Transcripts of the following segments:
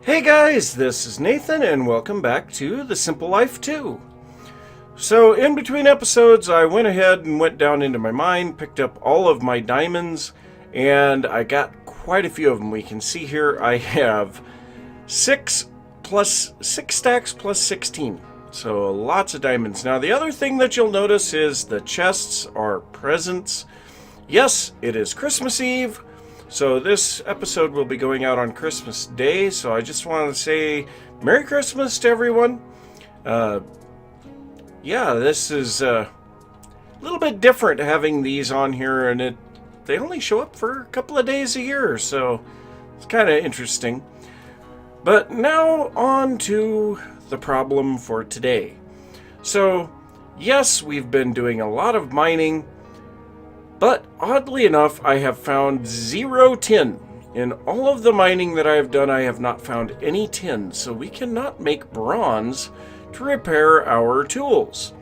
Hey guys, this is Nathan and welcome back to The Simple Life 2. So in between episodes I went ahead and went down into my mine, picked up all of my diamonds, and I got quite a few of them. We can see here I have 6 stacks plus 16. So lots of diamonds. Now the other thing that you'll notice is the chests are presents. Yes, it is Christmas Eve. So this episode will be going out on Christmas Day, so I just wanted to say Merry Christmas to everyone. Yeah, this is a little bit different having these on here, and they only show up for a couple of days a year, so it's kind of interesting. But now on to the problem for today. So yes, we've been doing a lot of mining, but oddly enough, I have found 0 tin. In all of the mining that I have done, I have not found any tin, so we cannot make bronze to repair our tools.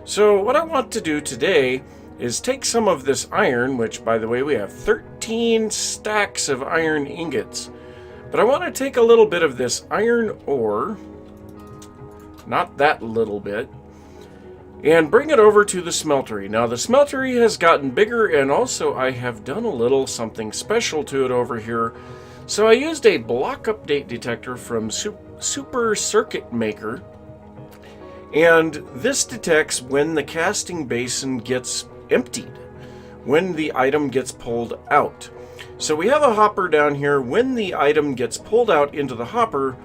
So what I want to do today is take some of this iron, which by the way, we have 13 stacks of iron ingots. But I want to take a little bit of this iron ore, not that little bit, and bring it over to the smeltery. Now the smeltery has gotten bigger, and also I have done a little something special to it over here. So I used a block update detector from Super Circuit Maker, and this detects when the casting basin gets emptied, when the item gets pulled out. So we have a hopper down here. When the item gets pulled out into the hopper,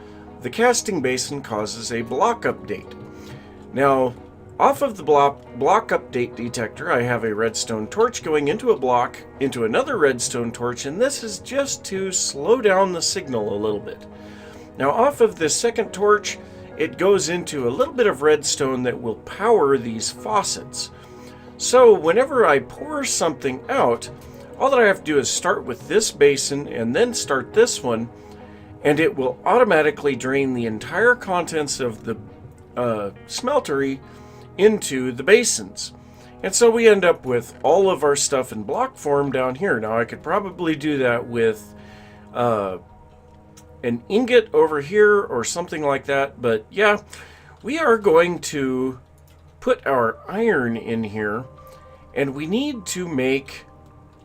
the casting basin causes a block update. Now off of the block update detector, I have a redstone torch going into a block, into another redstone torch, and this is just to slow down the signal a little bit. Now off of this second torch, it goes into a little bit of redstone that will power these faucets. So whenever I pour something out, all that I have to do is start with this basin and then start this one, and it will automatically drain the entire contents of the smeltery into the basins. And so we end up with all of our stuff in block form down here. Now I could probably do that with an ingot over here or something like that, but yeah, we are going to put our iron in here, and we need to make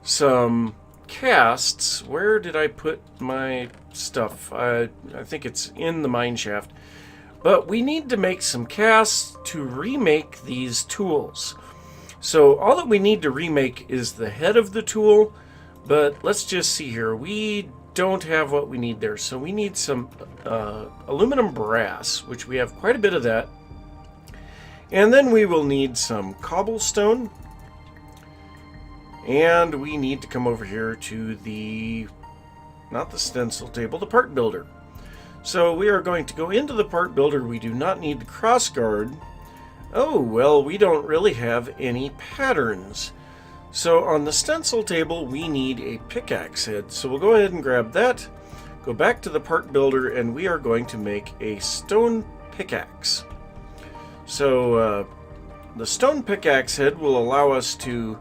some casts. Where did I put my stuff? I think it's in the mine shaft. But we need to make some casts to remake these tools. So all that we need to remake is the head of the tool, but let's just see here. We don't have what we need there. So we need some aluminum brass, which we have quite a bit of that. And then we will need some cobblestone. And we need to come over here to the, not the stencil table, the part builder. So we are going to go into the part builder. We do not need the cross guard. Oh, well, we don't really have any patterns. So on the stencil table, we need a pickaxe head. So we'll go ahead and grab that, go back to the part builder, and we are going to make a stone pickaxe. So the stone pickaxe head will allow us to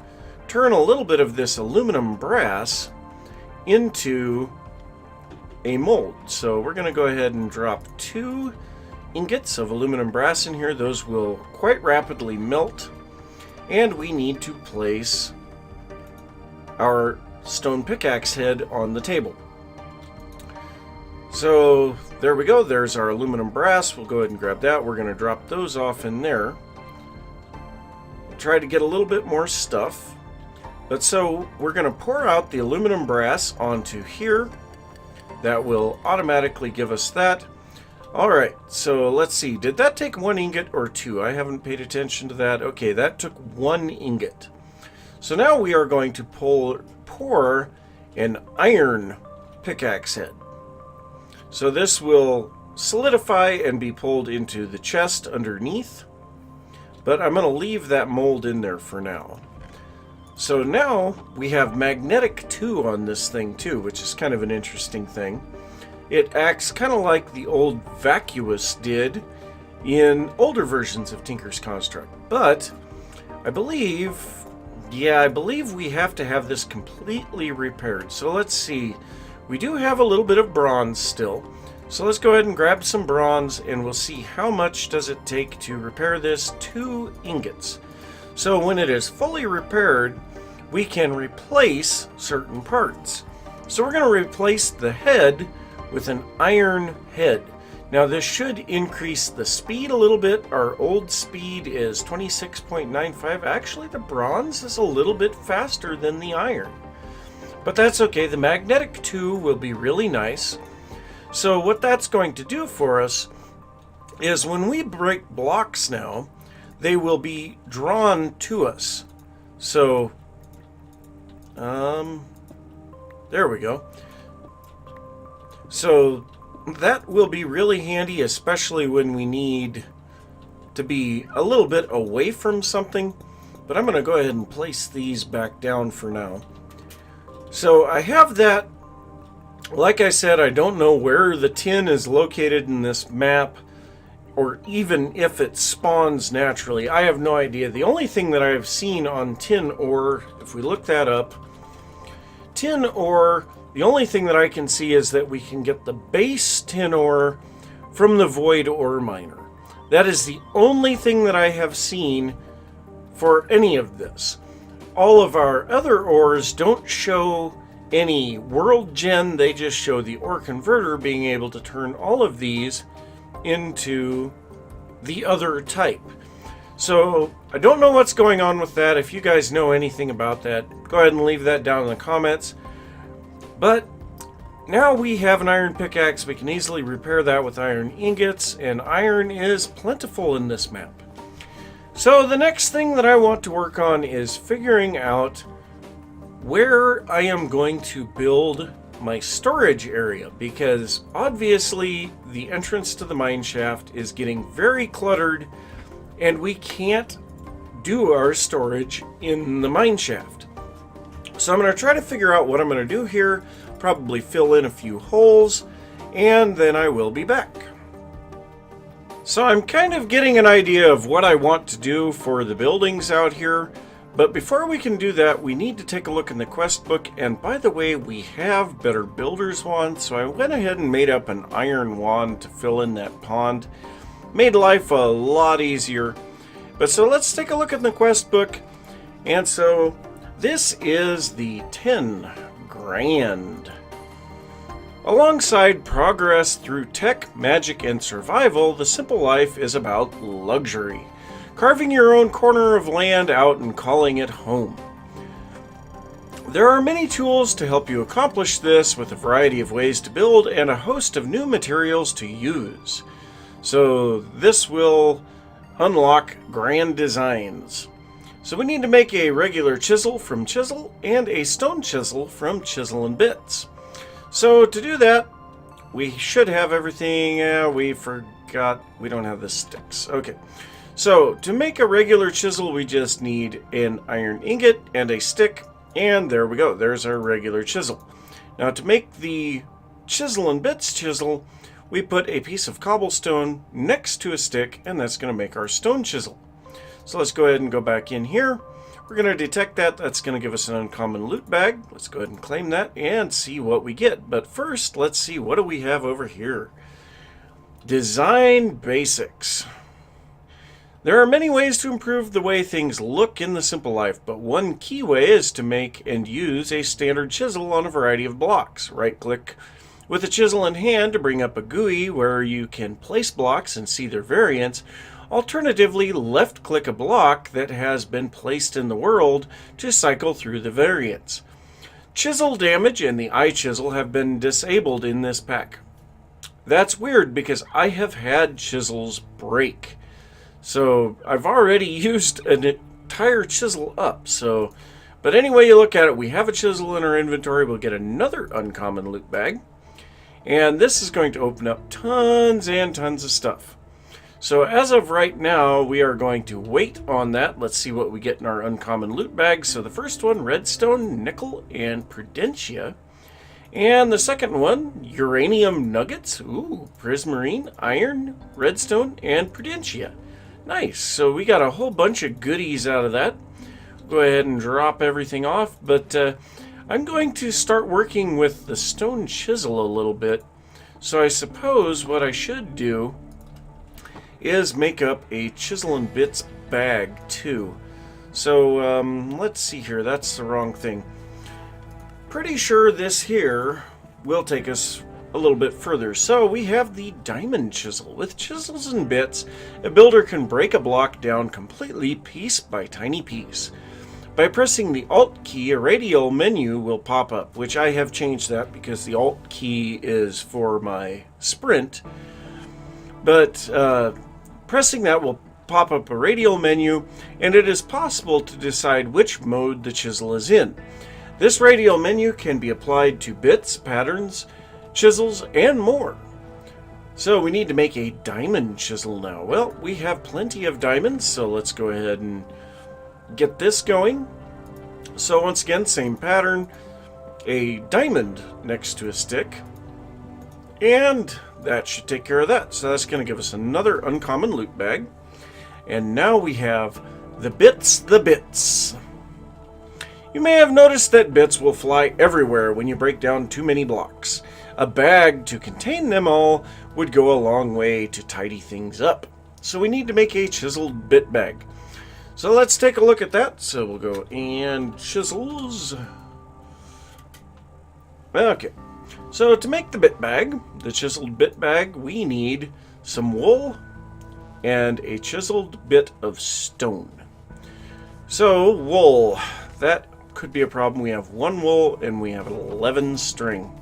turn a little bit of this aluminum brass into a mold. So we're going to go ahead and drop 2 ingots of aluminum brass in here. Those will quite rapidly melt, and we need to place our stone pickaxe head on the table. So there we go. There's our aluminum brass. We'll go ahead and grab that. We're going to drop those off in there. Try to get a little bit more stuff. But so we're going to pour out the aluminum brass onto here. That will automatically give us that. Alright, so let's see. Did that take 1 ingot or 2? I haven't paid attention to that. Okay, that took 1 ingot. So now we are going to pour an iron pickaxe head. So this will solidify and be pulled into the chest underneath. But I'm going to leave that mold in there for now. So now we have magnetic 2 on this thing too, which is kind of an interesting thing. It acts kind of like the old vacuous did in older versions of Tinker's Construct. But I believe we have to have this completely repaired. So let's see. We do have a little bit of bronze still. So let's go ahead and grab some bronze, and we'll see how much does it take to repair this 2 ingots. So when it is fully repaired, we can replace certain parts. So we're going to replace the head with an iron head. Now this should increase the speed a little bit. Our old speed is 26.95. Actually, the bronze is a little bit faster than the iron. But that's okay. The magnetic 2 will be really nice. So what that's going to do for us is when we break blocks now, they will be drawn to us. So, there we go. So that will be really handy, especially when we need to be a little bit away from something. But I'm going to go ahead and place these back down for now. So I have that. Like I said, I don't know where the tin is located in this map, or even if it spawns naturally. I have no idea. The only thing that I have seen on tin ore, if we look that up, tin ore, the only thing that I can see is that we can get the base tin ore from the void ore miner. That is the only thing that I have seen for any of this. All of our other ores don't show any world gen, they just show the ore converter being able to turn all of these into the other type. So I don't know what's going on with that. If you guys know anything about that, go ahead and leave that down in the comments. But now we have an iron pickaxe. We can easily repair that with iron ingots, and iron is plentiful in this map. So the next thing that I want to work on is figuring out where I am going to build my storage area, because obviously the entrance to the mine shaft is getting very cluttered and we can't do our storage in the mine shaft. So I'm going to try to figure out what I'm going to do here, probably fill in a few holes, and then I will be back. So I'm kind of getting an idea of what I want to do for the buildings out here. But before we can do that, we need to take a look in the quest book. And by the way, we have better builder's wand, so I went ahead and made up an iron wand to fill in that pond. Made life a lot easier. But so let's take a look in the quest book. And so this is the 10 grand. Alongside progress through tech, magic, and survival, the simple life is about luxury. Carving your own corner of land out and calling it home. There are many tools to help you accomplish this, with a variety of ways to build and a host of new materials to use. So this will unlock grand designs. So we need to make a regular chisel from Chisel and a stone chisel from Chisel and Bits. So to do that, we should have everything. We forgot we don't have the sticks. Okay. So, to make a regular chisel, we just need an iron ingot and a stick, and there we go, there's our regular chisel. Now, to make the Chisel and Bits chisel, we put a piece of cobblestone next to a stick, and that's going to make our stone chisel. So let's go ahead and go back in here. We're going to detect that. That's going to give us an uncommon loot bag. Let's go ahead and claim that and see what we get. But first, let's see, what do we have over here? Design basics. There are many ways to improve the way things look in the simple life, but one key way is to make and use a standard chisel on a variety of blocks. Right-click with a chisel in hand to bring up a GUI where you can place blocks and see their variants. Alternatively, left-click a block that has been placed in the world to cycle through the variants. Chisel damage and the eye chisel have been disabled in this pack. That's weird because I have had chisels break. So I've already used an entire chisel up. But anyway you look at it, we have a chisel in our inventory. We'll get another uncommon loot bag. And this is going to open up tons and tons of stuff. So as of right now, we are going to wait on that. Let's see what we get in our uncommon loot bag. So the first one, redstone, nickel, and prudentia. And the second one, uranium nuggets. Ooh, prismarine, iron, redstone, and prudentia. Nice. So we got a whole bunch of goodies out of that. Go ahead and drop everything off. But I'm going to start working with the stone chisel a little bit. So I suppose what I should do is make up a Chisel and Bits bag too. So let's see here, that's the wrong thing. Pretty sure this here will take us a little bit further. So we have the diamond chisel. With chisels and bits, a builder can break a block down completely piece by tiny piece. By pressing the Alt key, a radial menu will pop up, which I have changed that because the Alt key is for my sprint. But pressing that will pop up a radial menu, and it is possible to decide which mode the chisel is in. This radial menu can be applied to bits, patterns, chisels, and more. So we need to make a diamond chisel now. Well, we have plenty of diamonds, so let's go ahead and get this going. So once again, same pattern, a diamond next to a stick, and that should take care of that. So that's going to give us another uncommon loot bag. And now we have the bits. You may have noticed that bits will fly everywhere when you break down too many blocks. A bag to contain them all would go a long way to tidy things up. So we need to make a chiseled bit bag. So let's take a look at that. So we'll go and chisels. Okay. So to make the bit bag, the chiseled bit bag, we need some wool and a chiseled bit of stone. So wool, that could be a problem. We have 1 wool and we have 11 string.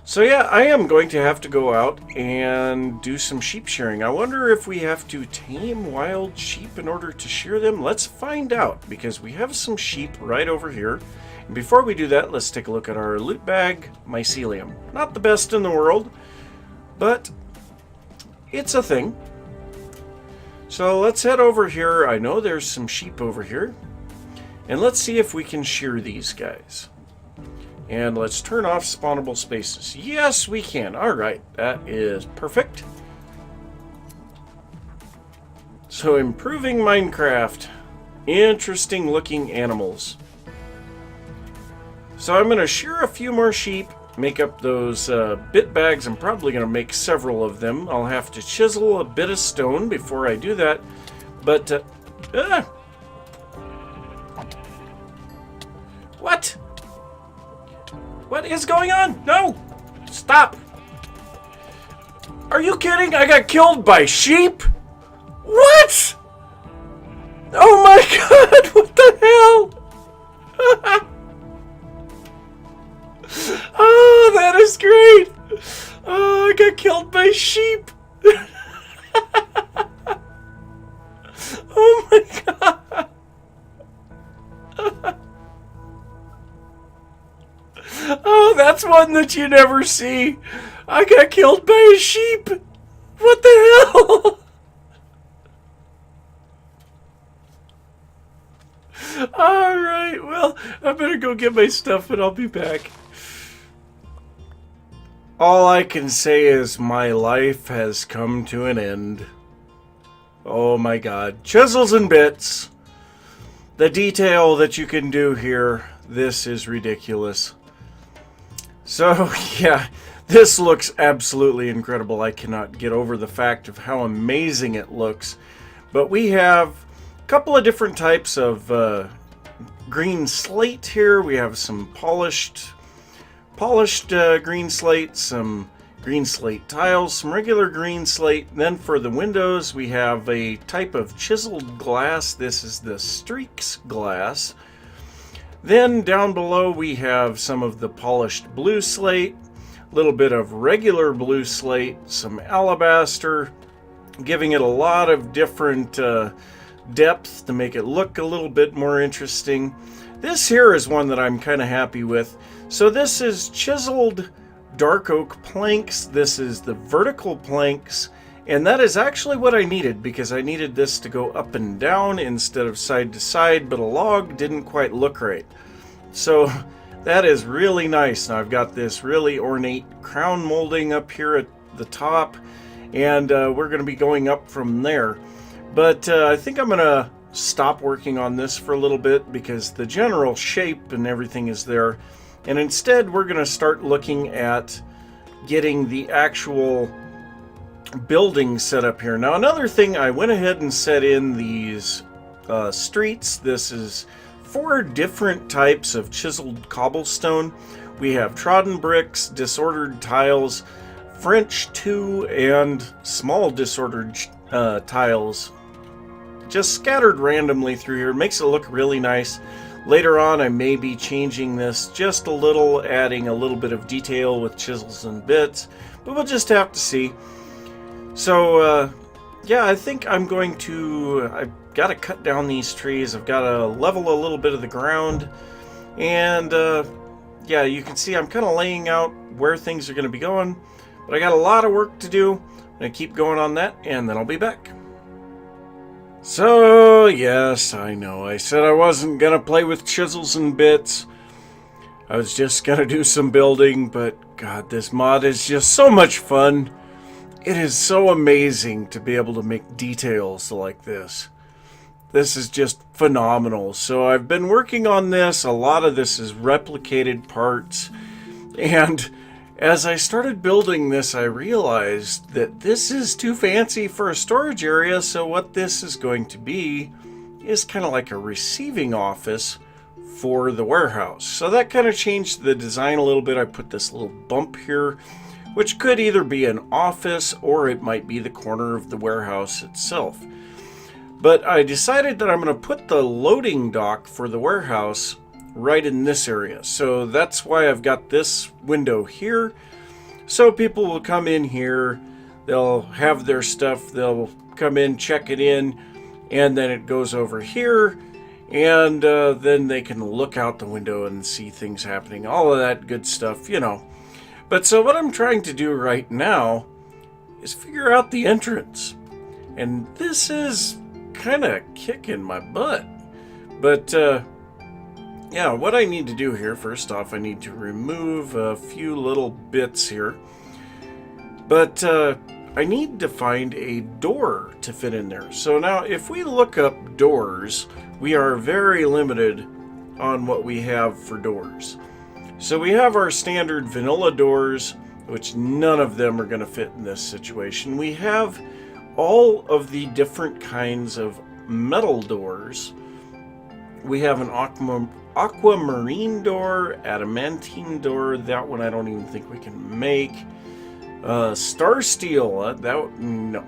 So yeah, I am going to have to go out and do some sheep shearing. I wonder if we have to tame wild sheep in order to shear them. Let's find out, because we have some sheep right over here. And before we do that, let's take a look at our loot bag, mycelium. Not the best in the world, but it's a thing. So let's head over here. I know there's some sheep over here. And let's see if we can shear these guys. And let's turn off spawnable spaces. Yes, we can. Alright, that is perfect. So improving Minecraft. Interesting looking animals. So I'm going to shear a few more sheep, make up those bit bags. I'm probably going to make several of them. I'll have to chisel a bit of stone before I do that. But, what? What is going on? No! Stop! Are you kidding? I got killed by sheep? What? Oh my god, what the hell? Oh, that is great! Oh, I got killed by sheep! Oh my god! Oh, that's one that you never see. I got killed by a sheep. What the hell? Alright, well, I better go get my stuff and I'll be back. All I can say is my life has come to an end. Oh my god. Chisels and bits. The detail that you can do here, this is ridiculous. So, yeah, this looks absolutely incredible. I cannot get over the fact of how amazing it looks. But we have a couple of different types of green slate here. We have some polished green slate, some green slate tiles, some regular green slate. Then for the windows, we have a type of chiseled glass. This is the streaks glass. Then down below we have some of the polished blue slate, a little bit of regular blue slate, some alabaster, giving it a lot of different depth to make it look a little bit more interesting. This here is one that I'm kind of happy with. So this is chiseled dark oak planks. This is the vertical planks. And that is actually what I needed, because I needed this to go up and down instead of side to side, but a log didn't quite look right. So that is really nice. Now I've got this really ornate crown molding up here at the top, and we're going to be going up from there. But I think I'm going to stop working on this for a little bit, because the general shape and everything is there. And instead we're going to start looking at getting the actual building set up here. Now, another thing, I went ahead and set in these streets. This is 4 different types of chiseled cobblestone. We have trodden bricks, disordered tiles, French 2, and small disordered tiles, just scattered randomly through here. It makes it look really nice. Later on, I may be changing this just a little, adding a little bit of detail with chisels and bits, but we'll just have to see. So, yeah, I think I'm going to... I've got to cut down these trees. I've got to level a little bit of the ground. And, yeah, you can see I'm kind of laying out where things are going to be going. But I got a lot of work to do. I'm going to keep going on that, and then I'll be back. So, yes, I know. I said I wasn't going to play with chisels and bits. I was just going to do some building, but God, this mod is just so much fun. It is so amazing to be able to make details like this. This is just phenomenal. So I've been working on this. A lot of this is replicated parts. And as I started building this, I realized that this is too fancy for a storage area. So what this is going to be is kind of like a receiving office for the warehouse. So that kind of changed the design a little bit. I put this little bump here, which could either be an office or it might be the corner of the warehouse itself. But I decided that I'm going to put the loading dock for the warehouse right in this area. So that's why I've got this window here. So people will come in here, they'll have their stuff, they'll come in, check it in, and then it goes over here, and then they can look out the window and see things happening, all of that good stuff, you know. But so what I'm trying to do right now is figure out the entrance. And this is kind of kicking my butt. But yeah, what I need to do here, first off, I need to remove a few little bits here. But I need to find a door to fit in there. So now if we look up doors, we are very limited on what we have for doors. So we have our standard vanilla doors, which none of them are going to fit in this situation. We have all of the different kinds of metal doors. We have an aquamarine door, adamantine door. That one I don't even think we can make. Star steel, no.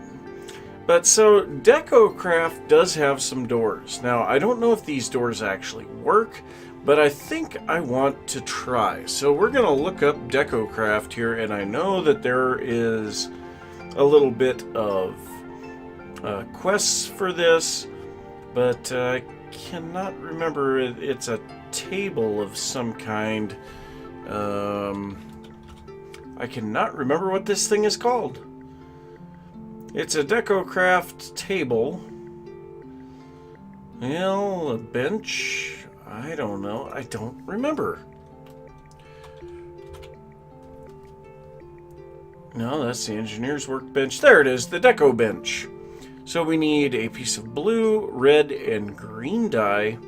But so DecoCraft does have some doors. Now I don't know if these doors actually work, but I think I want to try. So we're going to look up DecoCraft here, and I know that there is a little bit of quests for this, but I cannot remember. It's a table of some kind. I cannot remember what this thing is called. It's a DecoCraft table. Well, a bench. I don't know. I don't remember. No, that's the engineer's workbench. There it is, the deco bench. So we need a piece of blue, red, and green dye,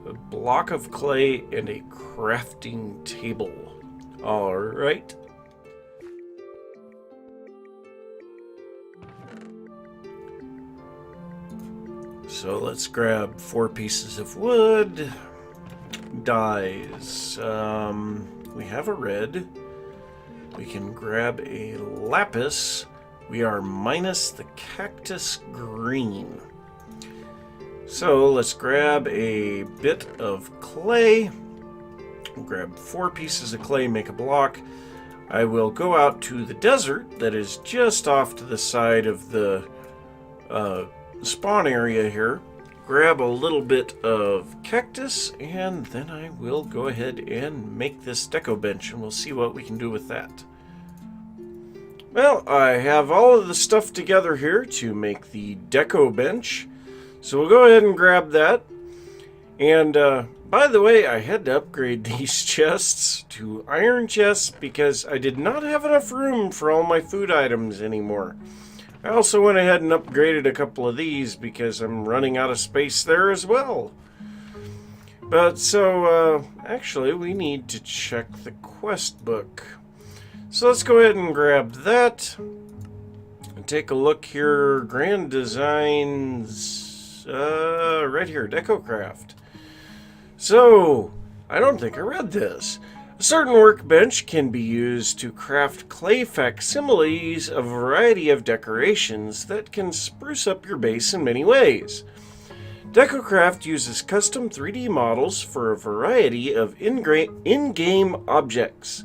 a block of clay, and a crafting table. All right. So let's grab 4 pieces of wood, dyes. We have a red. We can grab a lapis. We are minus the cactus green. So let's grab a bit of clay. We'll grab 4 pieces of clay, make a block. I will go out to the desert that is just off to the side of the spawn area here, grab a little bit of cactus, and then I will go ahead and make this deco bench, and we'll see what we can do with that. Well, I have all of the stuff together here to make the deco bench, so we'll go ahead and grab that. And by the way, I had to upgrade these chests to iron chests because I did not have enough room for all my food items anymore. I also went ahead and upgraded a couple of these because I'm running out of space there as well. But so, actually, we need to check the quest book. So let's go ahead and grab that and take a look here. Grand Designs, right here, DecoCraft. So, I don't think I read this. A certain workbench can be used to craft clay facsimiles of a variety of decorations that can spruce up your base in many ways. DecoCraft uses custom 3D models for a variety of in-game objects.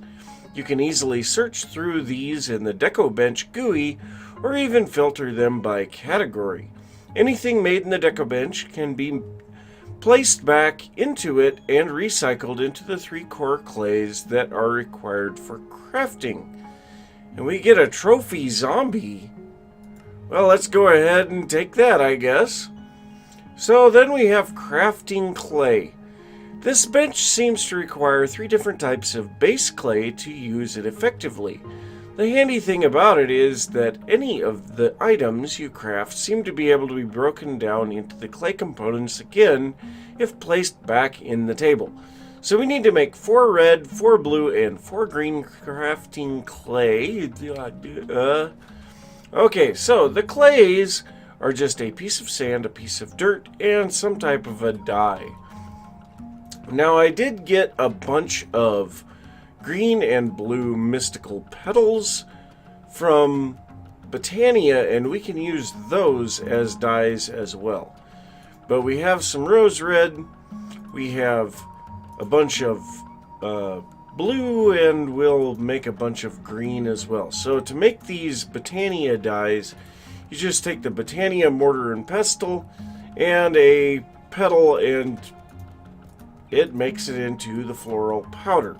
You can easily search through these in the DecoBench GUI or even filter them by category. Anything made in the DecoBench can be placed back into it and recycled into the 3 core clays that are required for crafting. And we get a trophy zombie. Well, let's go ahead and take that, I guess. So then we have crafting clay. This bench seems to require 3 different types of base clay to use it effectively. The handy thing about it is that any of the items you craft seem to be able to be broken down into the clay components again if placed back in the table. So we need to make 4 red, 4 blue, and 4 green crafting clay. Okay, so the clays are just a piece of sand, a piece of dirt, and some type of a dye. Now I did get a bunch of green and blue mystical petals from Botania, and we can use those as dyes as well. But we have some rose red, we have a bunch of blue, and we'll make a bunch of green as well. So to make these Botania dyes, you just take the Botania mortar and pestle and a petal, and it makes it into the floral powder.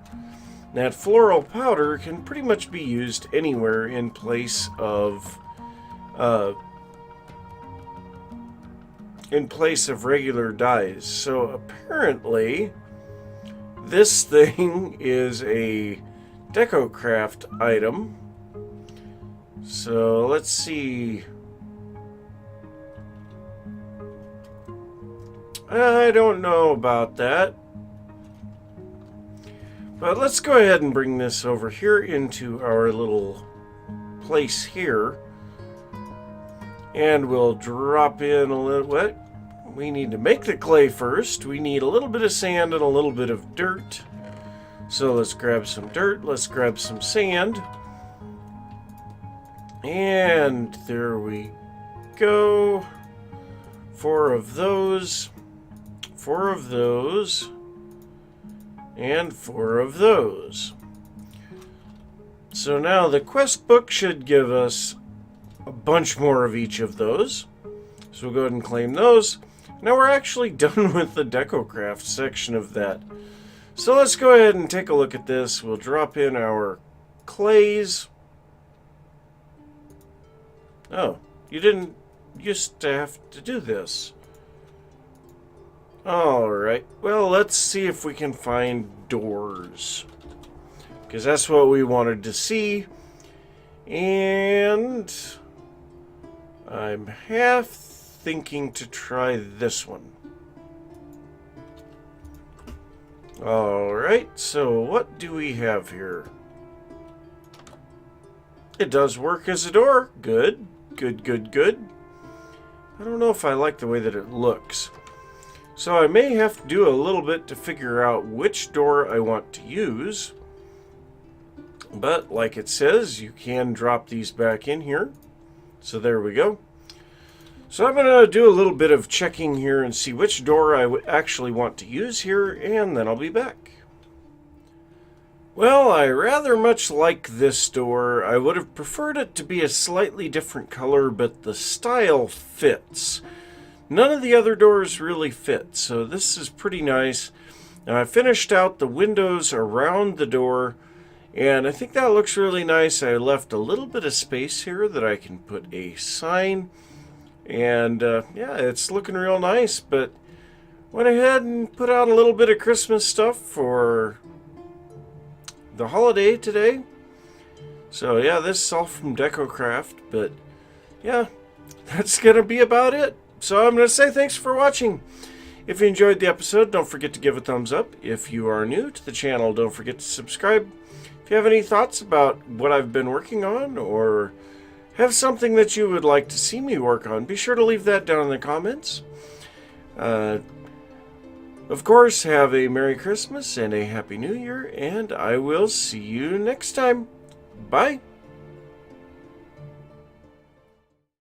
That floral powder can pretty much be used anywhere in place of regular dyes. So apparently this thing is a DecoCraft item. So let's see. I don't know about that. But let's go ahead and bring this over here into our little place here. And we'll drop in a little... What? We need to make the clay first. We need a little bit of sand and a little bit of dirt. So let's grab some dirt. Let's grab some sand. And there we go. 4 of those. 4 of those. And 4 of those. So now the quest book should give us a bunch more of each of those. So we'll go ahead and claim those. Now we're actually done with the DecoCraft section of that. So let's go ahead and take a look at this. We'll drop in our clays. Oh, you didn't used to have to do this. Alright, well, let's see if we can find doors. Because that's what we wanted to see. And I'm half thinking to try this one. Alright, so what do we have here? It does work as a door. Good, good, good, good. I don't know if I like the way that it looks. So I may have to do a little bit to figure out which door I want to use. But like it says, you can drop these back in here. So there we go. So I'm going to do a little bit of checking here and see which door I would actually want to use here, and then I'll be back. Well, I rather much like this door. I would have preferred it to be a slightly different color, but the style fits. None of the other doors really fit, so this is pretty nice. Now I finished out the windows around the door, and I think that looks really nice. I left a little bit of space here that I can put a sign, and yeah, it's looking real nice. But went ahead and put out a little bit of Christmas stuff for the holiday today. So yeah, this is all from DecoCraft, but yeah, that's gonna be about it. So I'm going to say thanks for watching. If you enjoyed the episode, don't forget to give a thumbs up. If you are new to the channel, don't forget to subscribe. If If you have any thoughts about what I've been working on, or have something that you would like to see me work on, be sure to leave that down in the comments. Of course, have a Merry Christmas and a Happy New Year, and I will see you next time. Bye.